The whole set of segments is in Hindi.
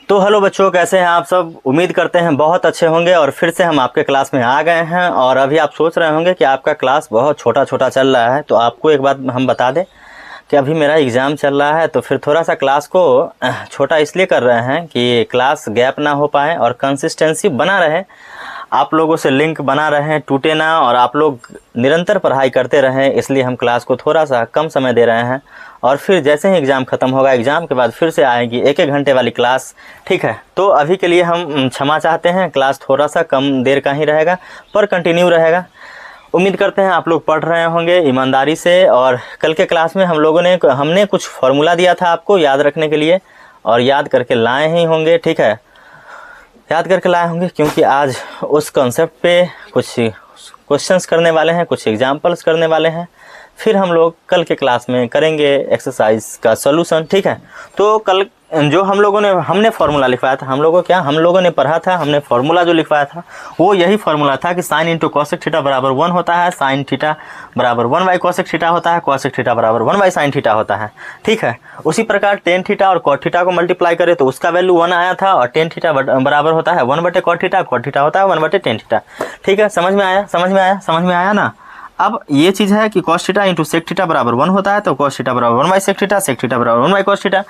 तो हेलो बच्चों, कैसे हैं आप सब। उम्मीद करते हैं बहुत अच्छे होंगे। और फिर से हम आपके क्लास में आ गए हैं। और अभी आप सोच रहे होंगे कि आपका क्लास बहुत छोटा छोटा चल रहा है। तो आपको एक बात हम बता दें कि अभी मेरा एग्ज़ाम चल रहा है, तो फिर थोड़ा सा क्लास को छोटा इसलिए कर रहे हैं कि क्लास गैप ना हो पाए और कंसिस्टेंसी बना रहे, आप लोगों से लिंक बना रहे, टूटे ना, और आप लोग निरंतर पढ़ाई करते रहें। इसलिए हम क्लास को थोड़ा सा कम समय दे रहे हैं। और फिर जैसे ही एग्ज़ाम ख़त्म होगा, एग्ज़ाम के बाद फिर से आएगी 1-1 घंटे वाली क्लास, ठीक है। तो अभी के लिए हम क्षमा चाहते हैं, क्लास थोड़ा सा कम देर का ही रहेगा पर कंटिन्यू रहेगा। उम्मीद करते हैं आप लोग पढ़ रहे होंगे ईमानदारी से। और कल के क्लास में हमने कुछ फार्मूला दिया था आपको याद रखने के लिए, और याद करके लाए ही होंगे, ठीक है। याद करके लाए होंगे क्योंकि आज उस कॉन्सेप्ट पे कुछ क्वेश्चंस करने वाले हैं, कुछ एग्जाम्पल्स करने वाले हैं। फिर हम लोग कल के क्लास में करेंगे एक्सरसाइज का सॉल्यूशन, ठीक है। तो कल जो हमने फार्मूला लिखवाया था, हम लोगों ने पढ़ा था, हमने फार्मूला जो लिखवाया था वो यही फार्मूला था कि साइन इंटू कॉसेक थीटा बराबर 1 होता है, साइन थीटा बराबर 1 बाई कॉसेक थीटा होता है, कॉसेक थीटा बराबर 1 बाई साइन थीटा होता है, ठीक है। उसी प्रकार टेन थीटा और कॉट थीटा को मल्टीप्लाई करें तो उसका वैल्यू 1 आया था, और टेन थीटा बराबर होता है 1 बटे कॉट थीटा होता है 1 बटे टेन थीटा, ठीक है। समझ में आया ना। अब ये चीज़ है कि cos theta into sec theta बराबर 1 होता है, तो कॉस थीटा बराबर 1 बाई सेक थीटा बराबर 1 बाई कॉस थीटा।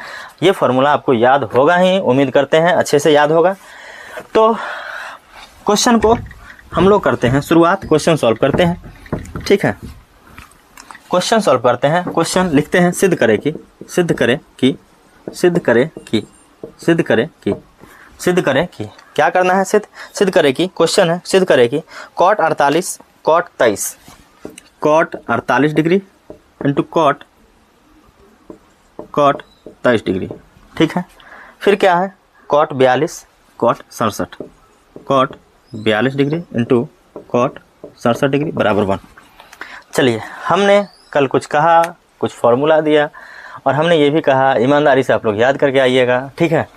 ये फार्मूला आपको याद होगा ही, उम्मीद करते हैं अच्छे से याद होगा। तो क्वेश्चन को हम लोग करते हैं शुरुआत, क्वेश्चन सॉल्व करते हैं, ठीक है। क्वेश्चन सॉल्व करते हैं, क्वेश्चन लिखते हैं। सिद्ध करे कि क्या करना है, सिद्ध करे कि क्वेश्चन है, सिद्ध करे कि cot 48 degree into cot 23 degree, ठीक है। फिर क्या है cot 42 degree into cot 67 degree बराबर 1। चलिए, हमने कल कुछ कहा, कुछ फार्मूला दिया, और हमने ये भी कहा ईमानदारी से आप लोग याद करके आइएगा, ठीक है।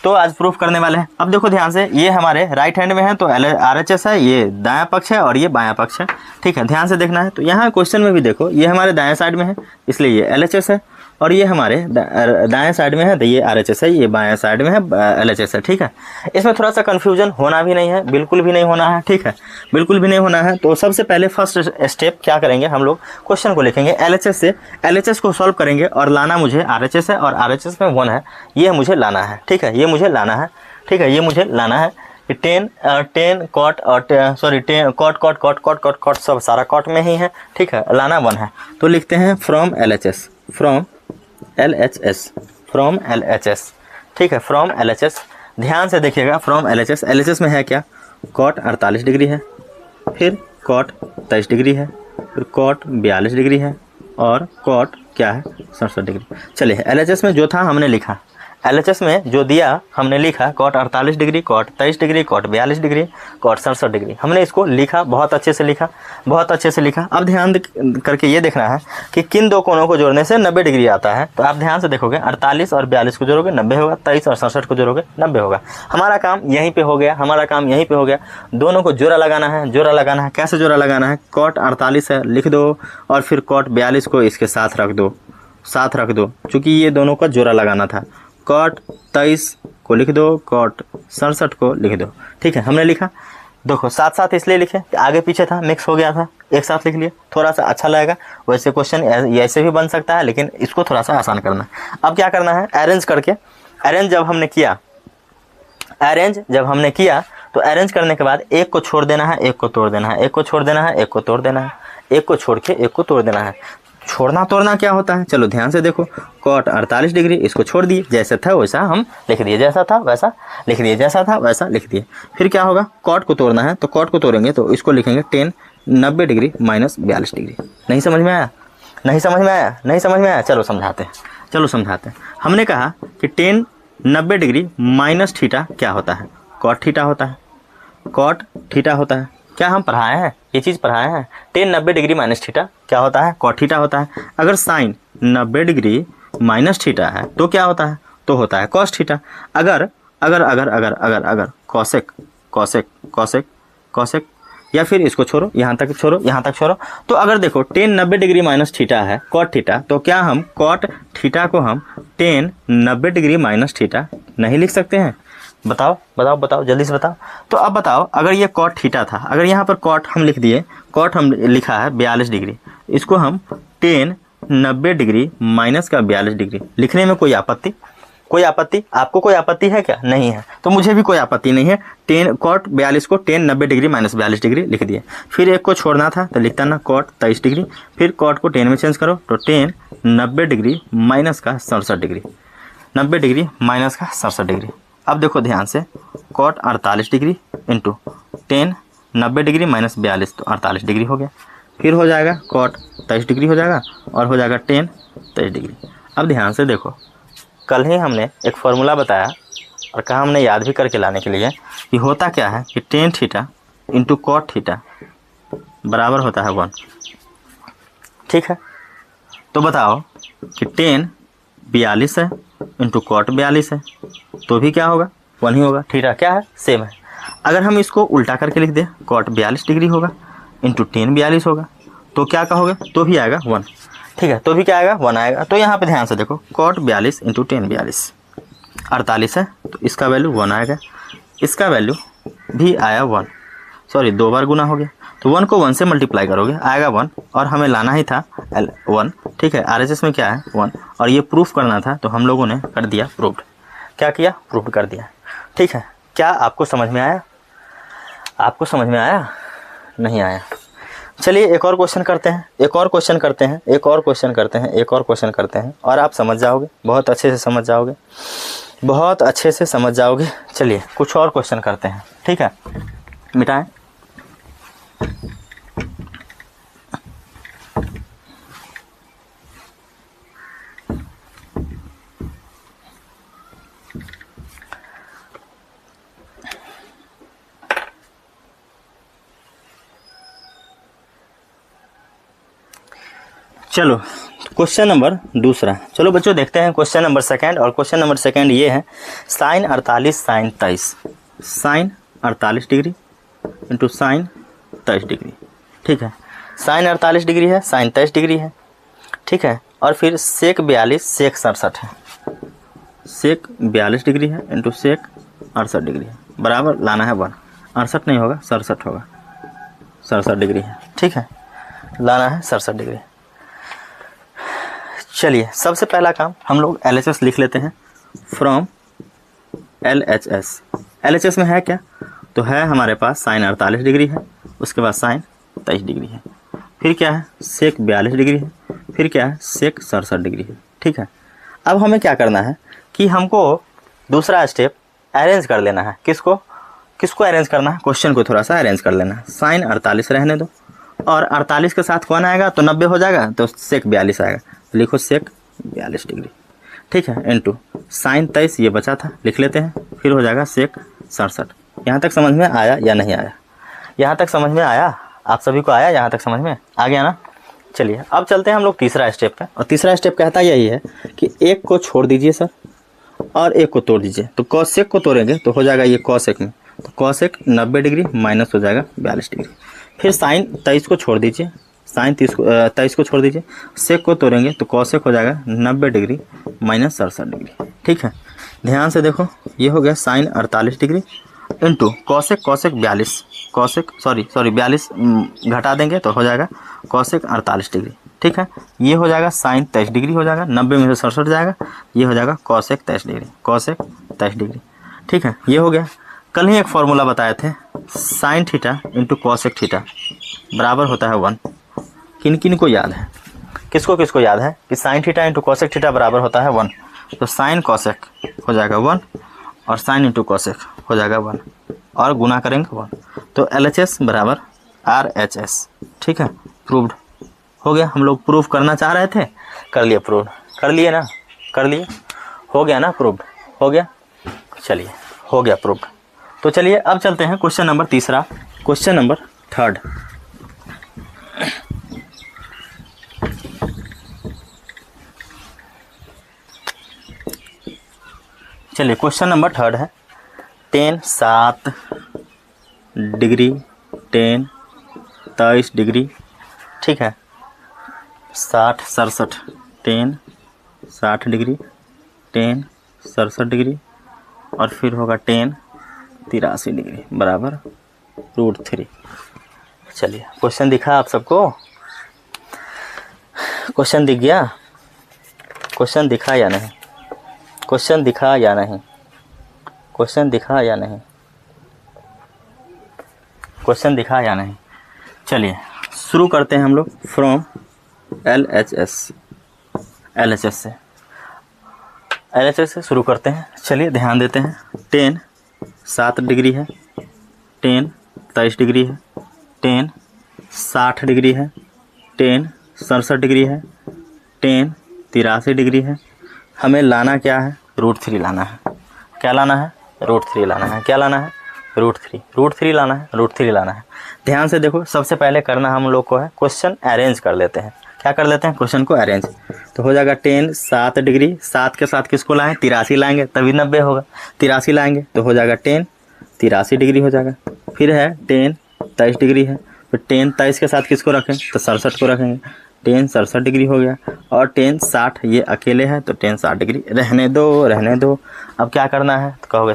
तो आज प्रूफ करने वाले हैं। अब देखो ध्यान से, ये हमारे राइट हैंड में है तो RHS है, ये दायां पक्ष है और ये बायां पक्ष है, ठीक है। ध्यान से देखना है। तो यहाँ क्वेश्चन में भी देखो, ये हमारे दाएं साइड में है इसलिए ये LHS है, और ये हमारे दाएं साइड में है तो ये RHS है, ये बायां साइड में है LHS है, ठीक है। इसमें थोड़ा सा कन्फ्यूजन होना भी नहीं है, बिल्कुल भी नहीं होना है, ठीक है, बिल्कुल भी नहीं होना है। तो सबसे पहले फर्स्ट स्टेप क्या करेंगे, हम लोग क्वेश्चन को लिखेंगे LHS से, LHS को सॉल्व करेंगे, और लाना मुझे RHS है, और RHS में 1 है, ये मुझे लाना है, ठीक है, ये मुझे लाना है, ठीक है। ये मुझे लाना है कि टेन कॉट और सॉरी टेन कॉट सब सारा कॉट में ही है, ठीक है। लाना 1 है, तो लिखते हैं फ्रॉम LHS, ठीक है, फ्रॉम LHS। ध्यान से देखिएगा, फ्रॉम LHS में है क्या, कॉट 48 डिग्री है, फिर कॉट 23 डिग्री है, फिर कॉट 42 डिग्री है, और कॉट क्या है 67 डिग्री। चलिए, LHS में जो था हमने लिखा, LHS में जो दिया हमने लिखा, cot 48 degree, cot 23 degree, cot 42 degree, cot 67 degree, हमने इसको लिखा, बहुत अच्छे से लिखा। अब ध्यान करके ये देखना है कि किन दो कोणों को जोड़ने से 90 डिग्री आता है। तो आप ध्यान से देखोगे, 48 और 42 को जोड़ोगे 90 होगा, 23 और 67 को जोड़ोगे 90 होगा। हमारा काम यहीं पे हो गया, दोनों को जोड़ा लगाना है। कैसे जोड़ा लगाना है, कॉट 48 है लिख दो, और फिर कॉट 42 को इसके साथ रख दो, चूँकि ये दोनों का जोड़ा लगाना था। कॉट 23 को लिख दो, कॉट 67 को लिख दो, ठीक है। हमने लिखा, देखो साथ इसलिए लिखे, आगे पीछे था, मिक्स हो गया था, एक साथ लिख लिए, थोड़ा सा अच्छा लगेगा। वैसे क्वेश्चन ऐसे भी बन सकता है, लेकिन इसको थोड़ा सा आसान करना है। अब क्या करना है, अरेंज जब हमने किया, तो अरेंज करने के बाद एक को छोड़ देना है, एक को तोड़ देना है, एक को छोड़ के एक को तोड़ देना है। छोड़ना तोड़ना क्या होता है, चलो ध्यान से देखो, कॉट 48 डिग्री, इसको छोड़ दिए, जैसे था वैसा हम लिख दिए, जैसा था वैसा लिख दिए। फिर क्या होगा, कॉट को तोड़ना है, तो कॉट को तोड़ेंगे तो इसको लिखेंगे 90 डिग्री माइनस 42 डिग्री। नहीं समझ में आया, चलो समझाते हैं। हमने कहा कि 90 डिग्री माइनस थीटा क्या होता है, कॉट थीटा होता है। क्या हम पढ़ाए हैं, ये चीज़ पढ़ाए हैं। 90 डिग्री माइनस थीटा क्या होता है, कॉट थीटा होता है। अगर साइन 90 डिग्री माइनस थीटा है तो क्या होता है, तो होता है कॉस थीटा। अगर कॉसेक, या फिर इसको छोड़ो, यहाँ तक छोड़ो। तो अगर देखो 90 डिग्री माइनस थीटा है कॉट थीटा, तो क्या हम कॉट थीटा को हम 90 डिग्री माइनस थीटा नहीं लिख सकते हैं। बताओ बताओ बताओ, जल्दी से बताओ। तो अब बताओ, अगर ये कॉट थीटा था, अगर यहाँ पर कॉट हम लिख दिए, कॉट हम लिखा है 42 डिग्री, इसको हम टेन 90 डिग्री माइनस का 42 डिग्री लिखने में कोई आपत्ति? कोई आपत्ति? आपको कोई आपत्ति है क्या? नहीं है। तो मुझे भी कोई आपत्ति नहीं है। टेन कॉट 42 को टेन 90 डिग्री माइनस 42 डिग्री लिख दिए। फिर एक को छोड़ना था तो लिखता ना कॉट 23 डिग्री, फिर कॉट को टेन में चेंज करो तो टेन 90 डिग्री माइनस का 67 डिग्री, 90 डिग्री माइनस का 67 डिग्री। अब देखो ध्यान से, cot 48 degree into tan 90 degree minus 42 तो 48 डिग्री हो गया। फिर हो जाएगा कॉट 23 डिग्री हो जाएगा और हो जाएगा टेन 23 डिग्री। अब ध्यान से देखो, कल ही हमने एक फॉर्मूला बताया और कहा हमने याद भी करके लाने के लिए कि होता क्या है कि tan theta into cot theta बराबर होता है 1। ठीक है, तो बताओ कि टेन 42 है इंटू कॉट 42 है तो भी क्या होगा? 1 ही होगा। थीटा क्या है? सेम है। अगर हम इसको उल्टा करके लिख दें, कॉट 42 डिग्री होगा इंटू टेन 42 होगा तो क्या कहोगे? तो भी आएगा 1। ठीक है, तो भी क्या आएगा? 1 आएगा। तो यहाँ पे ध्यान से देखो, कॉट 42 इंटू टेन 42 48 है तो इसका वैल्यू 1 आएगा, इसका वैल्यू भी आया 1, सॉरी 2 बार गुना हो गया। तो 1 को 1 से मल्टीप्लाई करोगे आएगा 1 और हमें लाना ही था 1। ठीक है, RHS में क्या है? 1 और ये प्रूफ करना था तो हम लोगों ने कर दिया प्रूफ्ड। क्या किया? प्रूफ कर दिया। ठीक है, क्या आपको समझ में आया? आपको समझ में आया? नहीं आया? चलिए एक और क्वेश्चन करते हैं, एक और क्वेश्चन करते हैं, एक और क्वेश्चन करते हैं, एक और क्वेश्चन करते हैं और आप समझ जाओगे, बहुत अच्छे से समझ जाओगे, बहुत अच्छे से समझ जाओगे। चलिए कुछ और क्वेश्चन करते हैं। ठीक है, मिटाएं। चलो क्वेश्चन नंबर दूसरा, चलो बच्चों देखते हैं क्वेश्चन नंबर सेकंड। और क्वेश्चन नंबर सेकंड ये है, sine 48 sine 23, sine 48 degree into sine 23 degree. ठीक है, साइन 48 डिग्री है, साइन 23 डिग्री है। ठीक है, और फिर सेक 42 सेक 67 है, सेक 42 डिग्री है इंटू सेक 68 डिग्री है, बराबर लाना है 1। 68 नहीं होगा, 67 होगा, 67 डिग्री है। ठीक है, लाना है 67 डिग्री। चलिए सबसे पहला काम हम लोग LHS लिख लेते हैं, फ्रॉम LHS। LHS में है क्या? तो है हमारे पास साइन 48 डिग्री है, उसके बाद साइन 23 डिग्री है, फिर क्या है? सेक 42 डिग्री है, फिर क्या है? सेक 67 डिग्री है। ठीक है, अब हमें क्या करना है कि हमको दूसरा स्टेप अरेंज कर लेना है। किसको किसको अरेंज करना है? क्वेश्चन को थोड़ा सा अरेंज कर लेना है। साइन 48 रहने दो और 48 के साथ कौन आएगा? तो 90 हो जाएगा तो सेक 42 आएगा, लिखो सेक 42 डिग्री। ठीक है, इनटू साइन 23 ये बचा था, लिख लेते हैं, फिर हो जाएगा सेक 67। यहाँ तक समझ में आया या नहीं आया? यहाँ तक समझ में आया? आप सभी को आया? यहाँ तक समझ में आ गया ना? चलिए अब चलते हैं हम लोग तीसरा स्टेप पे। और तीसरा स्टेप कहता यही है कि एक को छोड़ दीजिए सर और एक को तोड़ दीजिए। तो कॉसेक को तोड़ेंगे तो हो जाएगा ये कॉसेक में, तो कॉसेक 90 डिग्री माइनस हो जाएगा 42 डिग्री। फिर साइन 23 को छोड़ दीजिए, साइन 23 को छोड़ दीजिए, सेक को तोड़ेंगे तो कॉसेक हो जाएगा 90 डिग्री माइनस 67 डिग्री। ठीक है, ध्यान से देखो, ये हो गया sine 48 degree into cosec 42, cosec sorry 42 घटा देंगे तो हो जाएगा कॉसेक 48 डिग्री। ठीक है, ये हो जाएगा साइन 23 डिग्री हो जाएगा, 90 में से 67 जाएगा, ये हो जाएगा कॉसेक 23 डिग्री, कॉसेक 23 डिग्री। ठीक है, ये हो गया। कल ही एक फॉर्मूला बताए थे, sine theta into cosec theta बराबर होता है 1। किन किन को याद है? किसको किसको याद है कि sine theta into cosec theta बराबर होता है 1? तो साइन कॉसेक हो जाएगा 1 और साइन इंटू कॉसेक हो जाएगा 1 और गुना करेंगे 1, तो LHS बराबर RHS। ठीक है, प्रूव्ड हो गया। हम लोग प्रूफ करना चाह रहे थे, कर लिए प्रूव्ड, कर लिए ना, कर लिए, हो गया ना प्रूव्ड, हो गया। चलिए हो गया प्रूव्ड। तो चलिए अब चलते हैं क्वेश्चन नंबर तीसरा, क्वेश्चन नंबर थर्ड। चलिए क्वेश्चन नंबर थर्ड है, टेन 7 डिग्री, टेन 23 डिग्री। ठीक है, 60 67, टेन 60 डिग्री, टेन 67 डिग्री और फिर होगा टेन 83 डिग्री बराबर √3। चलिए क्वेश्चन दिखा आप सबको, क्वेश्चन दिख गया, क्वेश्चन दिखा या नहीं, क्वेश्चन दिखा या नहीं, क्वेश्चन दिखा या नहीं, क्वेश्चन दिखा या नहीं। चलिए शुरू करते हैं हम लोग फ्रॉम LHS से शुरू करते हैं। चलिए ध्यान देते हैं। टेन 7 डिग्री है, टेन 23 डिग्री है, टेन 60 डिग्री है, टेन 67 डिग्री है, टेन 83 डिग्री है। हमें लाना क्या है? √3 लाना है। क्या लाना है? √3 लाना है। क्या लाना है? √3 लाना है, √3 लाना है। ध्यान से देखो, सबसे पहले करना हम लोग को है क्वेश्चन अरेंज कर लेते हैं। क्या कर लेते हैं? क्वेश्चन को अरेंज। तो हो जाएगा टेन 7 डिग्री, 7 के साथ किसको लाएं? 83 लाएंगे तभी 90 होगा। 83 लाएंगे तो हो जाएगा टेन 83 डिग्री हो जाएगा। फिर है टेन 23 डिग्री है, तो टेन 23 के साथ किसको रखें? तो 67 को रखेंगे। टेन 67 डिग्री हो गया। और टेन 60 ये अकेले है तो टेन 60 डिग्री रहने दो। अब क्या करना है? तो कहोगे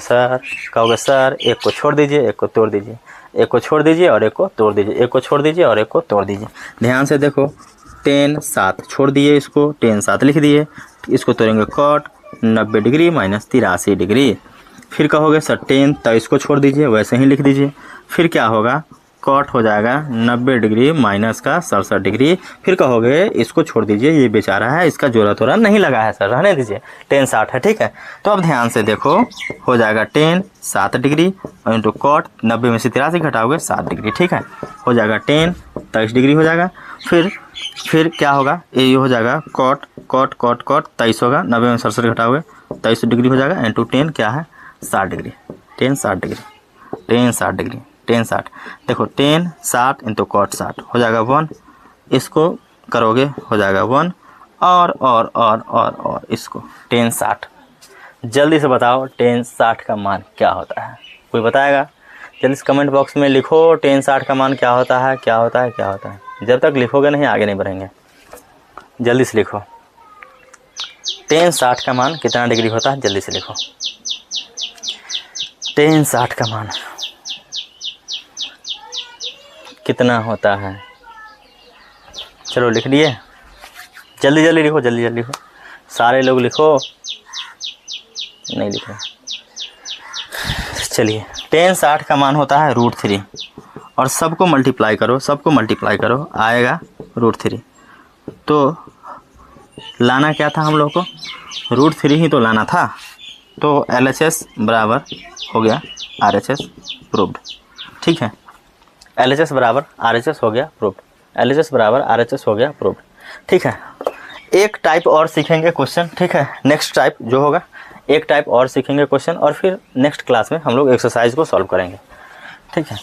सर एक को छोड़ दीजिए, एक को तोड़ दीजिए, एक को छोड़ दीजिए और एक को तोड़ दीजिए, एक को छोड़ दीजिए और एक को तोड़ दीजिए। ध्यान से देखो, टेन 7 छोड़ दिए, इसको टेन 7 लिख दिए, इसको तोड़ेंगे कॉट 90 डिग्री माइनस 83 डिग्री। फिर कहोगे सर टेन 23 को छोड़ दीजिए, वैसे ही लिख दीजिए। फिर क्या होगा? कॉट हो जाएगा 90 डिग्री माइनस का 67 डिग्री। फिर कहोगे इसको छोड़ दीजिए, ये बेचारा है, इसका जोड़ा तोड़ा नहीं लगा है सर, रहने दीजिए, टेन 60 है, ठीक है। तो अब ध्यान से देखो, हो जाएगा टेन 7 डिग्री इंटू कॉट 90 में से 83 घटाओगे 7 डिग्री, ठीक है। हो जाएगा टेन 23 डिग्री हो जाएगा। फिर क्या होगा? ये हो जाएगा कॉट 23 होगा, 90 में 67 घटाओगे 23 डिग्री हो जाएगा इंटू टेन क्या है? 60 डिग्री। Ten 60 degree, ten 60। देखो टेन 60 इंटू कॉट 60 हो जाएगा 1, इसको करोगे हो जाएगा 1 और इसको टेन 60। जल्दी से बताओ टेन 60 का मान क्या होता है? कोई बताएगा? जल्दी से कमेंट बॉक्स में लिखो टेन 60 का मान क्या होता है, क्या होता है, क्या होता है। जब तक लिखोगे नहीं आगे नहीं बढ़ेंगे। जल्दी से लिखो टेन 60 का मान कितना डिग्री होता है? जल्दी से लिखो टेन 60 का मान कितना होता है। चलो लिख लिए, जल्दी लिखो, जल्दी लिखो, सारे लोग लिखो, नहीं लिखो। चलिए टेन 60 का मान होता है √3 और सबको मल्टीप्लाई करो, आएगा √3। तो लाना क्या था हम लोग को? √3 ही तो लाना था। तो LHS बराबर हो गया RHS प्रूव्ड, ठीक है। LHS बराबर RHS हो गया प्रूव्ड, LHS बराबर RHS हो गया प्रूव्ड, ठीक है। एक टाइप और सीखेंगे क्वेश्चन, ठीक है। नेक्स्ट टाइप जो होगा, एक टाइप और सीखेंगे क्वेश्चन और फिर नेक्स्ट क्लास में हम लोग एक्सरसाइज को सॉल्व करेंगे, ठीक है।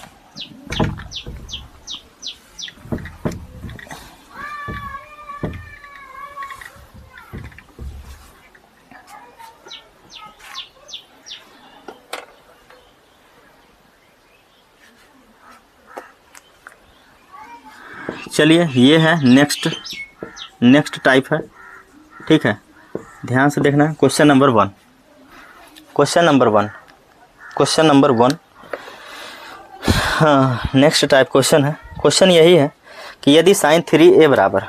चलिए ये है नेक्स्ट टाइप है, ठीक है। ध्यान से देखना, क्वेश्चन नंबर वन। हाँ, नेक्स्ट टाइप क्वेश्चन है। क्वेश्चन यही है कि यदि साइन 3a बराबर,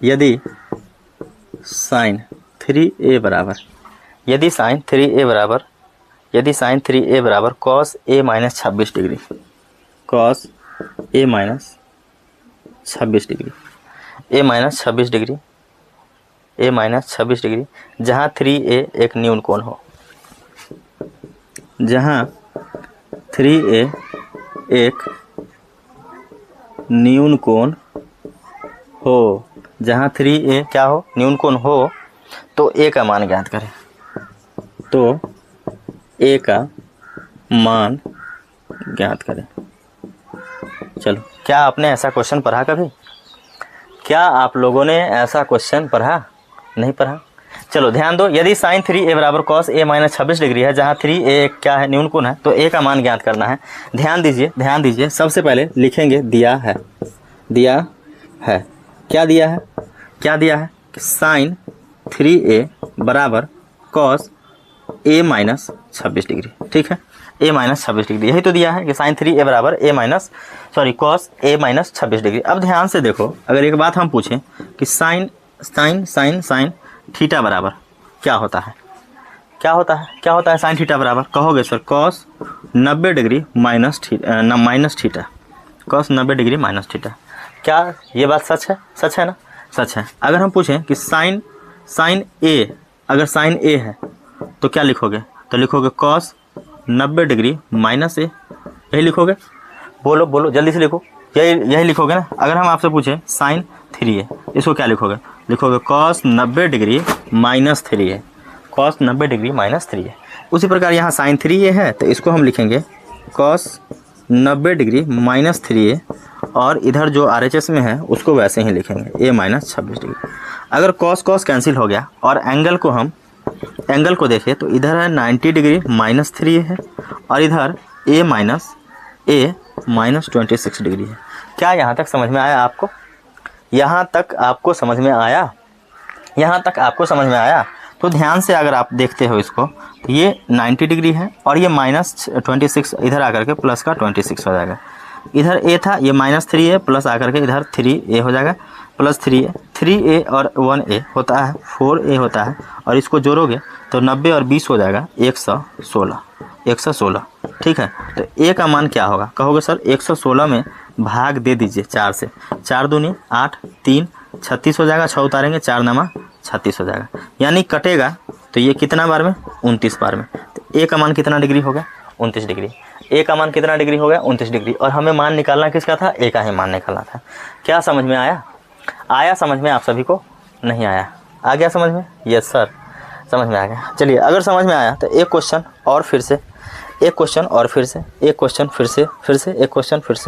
यदि साइन 3a बराबर cos a minus 26 degree, cos a minus 26 degree, जहाँ 3a एक न्यून कोण हो, जहाँ 3a एक न्यून कोण हो, जहाँ 3a क्या हो? न्यून कोण हो। तो a का मान ज्ञात करें। तो a का मान ज्ञात करें। चलो, क्या आपने ऐसा क्वेश्चन पढ़ा कभी? क्या आप लोगों ने ऐसा क्वेश्चन पढ़ा? नहीं पढ़ा? चलो ध्यान दो, यदि साइन 3a बराबर cos a माइनस 26 डिग्री है, जहाँ 3a क्या है? न्यून कोण है, तो a का मान ज्ञात करना है। ध्यान दीजिए, सबसे पहले लिखेंगे दिया है, क्या दिया है कि साइन 3a बराबर cos ए माइनस 26 डिग्री। ठीक है, ए माइनस 26 डिग्री, यही तो दिया है कि साइन 3a बराबर कॉस ए माइनस 26 डिग्री। अब ध्यान से देखो, अगर एक बात हम पूछें कि साइन थीटा बराबर क्या होता है, क्या होता है साइन थीटा बराबर, कहोगे sir cos 90 degree minus theta, cos 90 degree minus theta. क्या ये बात सच है? सच है ना? सच है। अगर हम पूछें कि साइन ए, अगर साइन ए है तो क्या लिखोगे? तो लिखोगे कॉस 90 डिग्री माइनस ए, यही लिखोगे। बोलो जल्दी से लिखो, यही लिखोगे ना। अगर हम आपसे पूछें साइन 3a, इसको क्या लिखोगे? लिखोगे cos 90 degree minus 3a, cos 90 degree minus 3a। उसी प्रकार यहाँ साइन 3a है तो इसको हम लिखेंगे कॉस 90 डिग्री माइनस 3a, और इधर जो RHS में है उसको वैसे ही लिखेंगे a माइनस 26 डिग्री। अगर कॉस कैंसिल हो गया और एंगल को देखें तो इधर है 90 डिग्री माइनस 3a है, और इधर a माइनस 26 डिग्री है। क्या यहाँ तक समझ में आया आपको? यहाँ तक आपको समझ में आया? तो ध्यान से अगर आप देखते हो इसको तो ये 90 डिग्री है और ये माइनस 26 इधर आकर के प्लस का 26 हो जाएगा। इधर a था, ये माइनस 3a प्लस आकर के इधर 3a हो जाएगा, प्लस 3a और 1a होता है 4a होता है, और इसको जोड़ोगे तो 90 और 20 हो जाएगा 116। ठीक है, तो a का मान क्या होगा? कहोगे सर 116 में भाग दे दीजिए 4 से, 4 दूनी 8, 3 36 हो जाएगा, 6 उतारेंगे 4 नामा 36 हो जाएगा, यानी कटेगा तो ये कितना बार में? 29 बार में। तो a का मान कितना डिग्री हो गया? 29 डिग्री। a का मान कितना डिग्री हो गया? 29 डिग्री। और हमें मान निकालना किसका था? a का ही मान निकालना था। क्या समझ में आया समझ में? आप सभी को नहीं आया? आ गया समझ में? यस सर, समझ में आ गया। चलिए, अगर समझ में आया तो एक क्वेश्चन और फिर से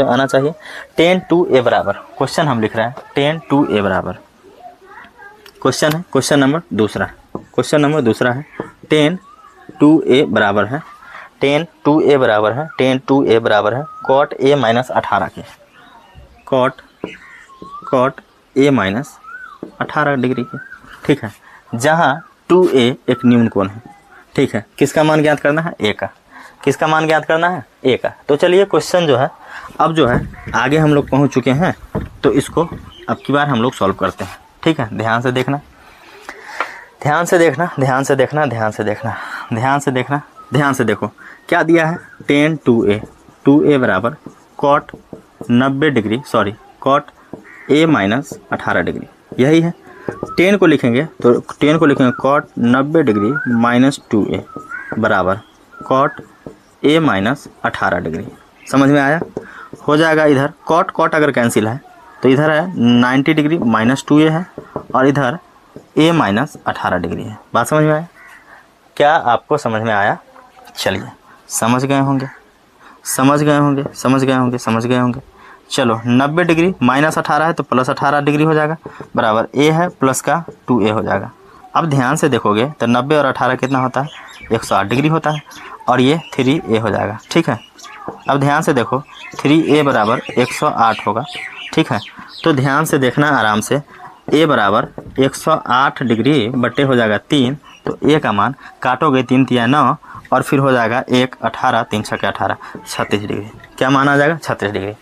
आना चाहिए। tan 2a बराबर, क्वेश्चन हम लिख रहे हैं tan 2a बराबर, क्वेश्चन नंबर दूसरा है tan 2a बराबर है tan 2a बराबर है cot a माइनस 18 के, cot a माइनस 18 डिग्री के। ठीक है, जहाँ 2a एक न्यून कोण है। ठीक है, किसका मान ज्ञात करना है? a का। किसका मान ज्ञात करना है? a का। तो चलिए क्वेश्चन जो है अब जो है आगे हम लोग पहुँच चुके हैं, तो इसको अब की बार हम लोग सॉल्व करते हैं। ठीक है, ध्यान से देखना, देखो क्या दिया है। tan 2a बराबर cot 90 degree cot a minus 18 degree, यही है। tan को लिखेंगे cot 90 डिग्री माइनस 2a बराबर cot a माइनस 18 डिग्री। समझ में आया? हो जाएगा इधर cot अगर कैंसिल है तो इधर है 90 डिग्री माइनस 2a है, और इधर a माइनस 18 डिग्री है। बात समझ में आया? क्या आपको समझ में आया? चलिए, समझ गए होंगे। चलो, 90 डिग्री माइनस 18 है तो प्लस 18 डिग्री हो जाएगा, बराबर a है प्लस का 2a हो जाएगा। अब ध्यान से देखोगे तो 90 और 18 कितना होता है? 108 डिग्री होता है, और ये 3a हो जाएगा। ठीक है, अब ध्यान से देखो 3a बराबर 108 होगा। ठीक है, तो ध्यान से देखना आराम से, a बराबर 108 डिग्री बट्टे हो जाएगा 3, तो a का मान काटोगे 3 तिया 9, और फिर हो जाएगा 1 18 3 6 18 36 डिग्री। क्या मान आ जाएगा? 36 डिग्री।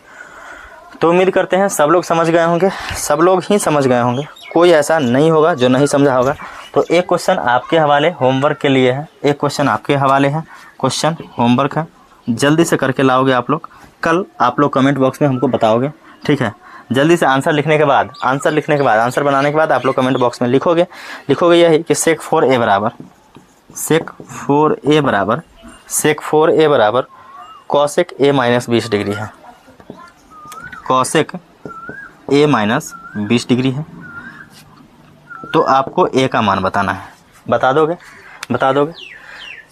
तो उम्मीद करते हैं सब लोग समझ गए होंगे, कोई ऐसा नहीं होगा जो नहीं समझा होगा। तो एक क्वेश्चन आपके हवाले होमवर्क के लिए है, क्वेश्चन होमवर्क है, जल्दी से करके लाओगे आप लोग। कल आप लोग कमेंट बॉक्स में हमको बताओगे। ठीक है, जल्दी से आंसर लिखने के बाद आंसर बनाने के बाद आप लोग कमेंट बॉक्स में लिखोगे यही कि sec 4a बराबर cosec a माइनस 20 डिग्री है, cosec a माइनस 20 डिग्री है। तो आपको a का मान बताना है। बता दोगे?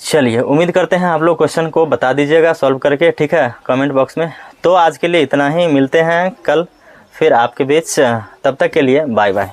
चलिए, उम्मीद करते हैं आप लोग क्वेश्चन को बता दीजिएगा सॉल्व करके। ठीक है, कमेंट बॉक्स में। तो आज के लिए इतना ही, मिलते हैं कल फिर आपके बीच। तब तक के लिए बाय बाय।